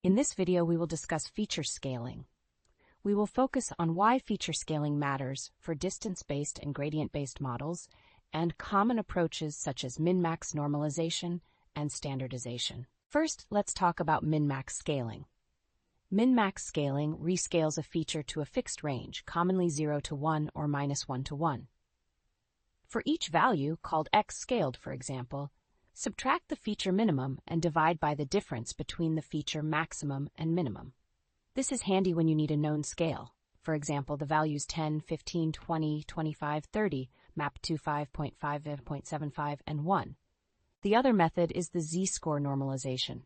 In this video, we will discuss feature scaling. We will focus on why feature scaling matters for distance-based and gradient-based models, and common approaches such as min-max normalization and standardization. First, let's talk about min-max scaling. Min-max scaling rescales a feature to a fixed range, commonly 0 to 1 or -1 to 1. For each value, called x scaled for example, subtract the feature minimum and divide by the difference between the feature maximum and minimum. This is handy when you need a known scale. For example, the values 10, 15, 20, 25, 30 map to 5.5, 0.75, and 1. The other method is the z-score normalization.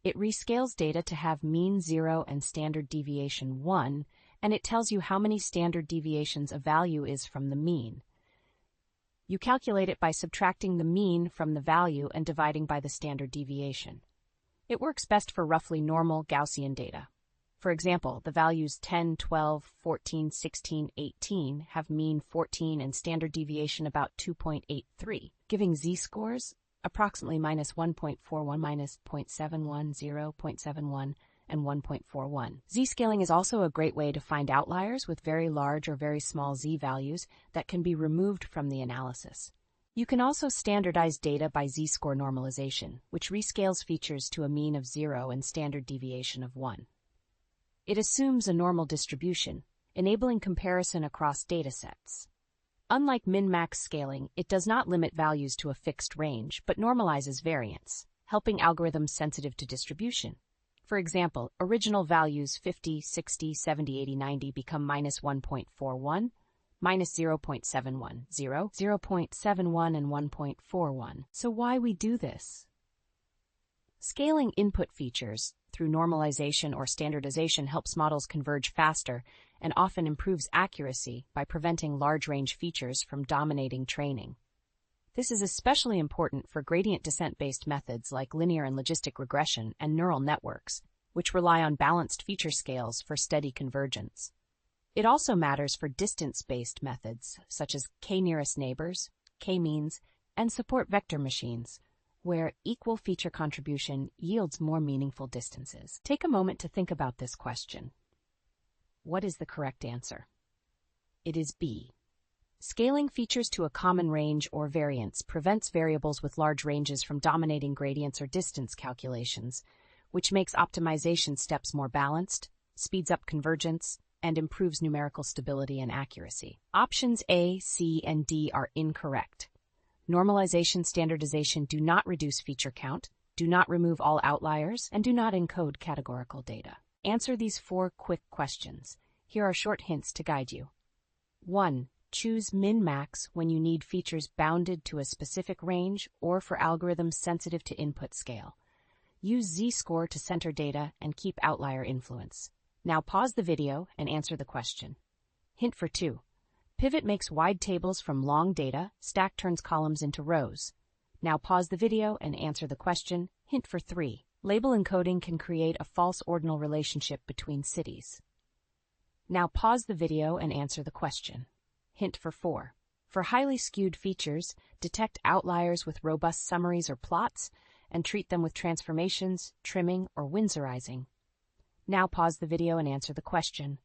It rescales data to have mean 0 and standard deviation 1, and it tells you how many standard deviations a value is from the mean. You calculate it by subtracting the mean from the value and dividing by the standard deviation. It works best for roughly normal Gaussian data. For example, the values 10, 12, 14, 16, 18 have mean 14 and standard deviation about 2.83, giving z-scores approximately -1.41, -0.71, 0.71, and 1.41. Z-scaling is also a great way to find outliers with very large or very small z-values that can be removed from the analysis. You can also standardize data by z-score normalization, which rescales features to a mean of 0 and standard deviation of 1. It assumes a normal distribution, enabling comparison across datasets. Unlike min-max scaling, it does not limit values to a fixed range, but normalizes variance, helping algorithms sensitive to distribution. For example, original values 50, 60, 70, 80, 90 become -1.41, -0.71, 0.71, and 1.41. So why we do this? Scaling input features through normalization or standardization helps models converge faster and often improves accuracy by preventing large-range features from dominating training. This is especially important for gradient descent-based methods like linear and logistic regression and neural networks, which rely on balanced feature scales for steady convergence. It also matters for distance-based methods such as k-nearest neighbors, k-means, and support vector machines, where equal feature contribution yields more meaningful distances. Take a moment to think about this question. What is the correct answer? It is B. Scaling features to a common range or variance prevents variables with large ranges from dominating gradients or distance calculations, which makes optimization steps more balanced, speeds up convergence, and improves numerical stability and accuracy. Options A, C, and D are incorrect. Normalization, standardization do not reduce feature count, do not remove all outliers, and do not encode categorical data. Answer these 4 quick questions. Here are short hints to guide you. 1. Choose min-max when you need features bounded to a specific range or for algorithms sensitive to input scale. Use z-score to center data and keep outlier influence. Now pause the video and answer the question. Hint for 2. Pivot makes wide tables from long data, stack turns columns into rows. Now pause the video and answer the question. Hint for 3. Label encoding can create a false ordinal relationship between cities. Now pause the video and answer the question. Hint for 4. For highly skewed features, detect outliers with robust summaries or plots, and treat them with transformations, trimming, or Windsorizing. Now pause the video and answer the question.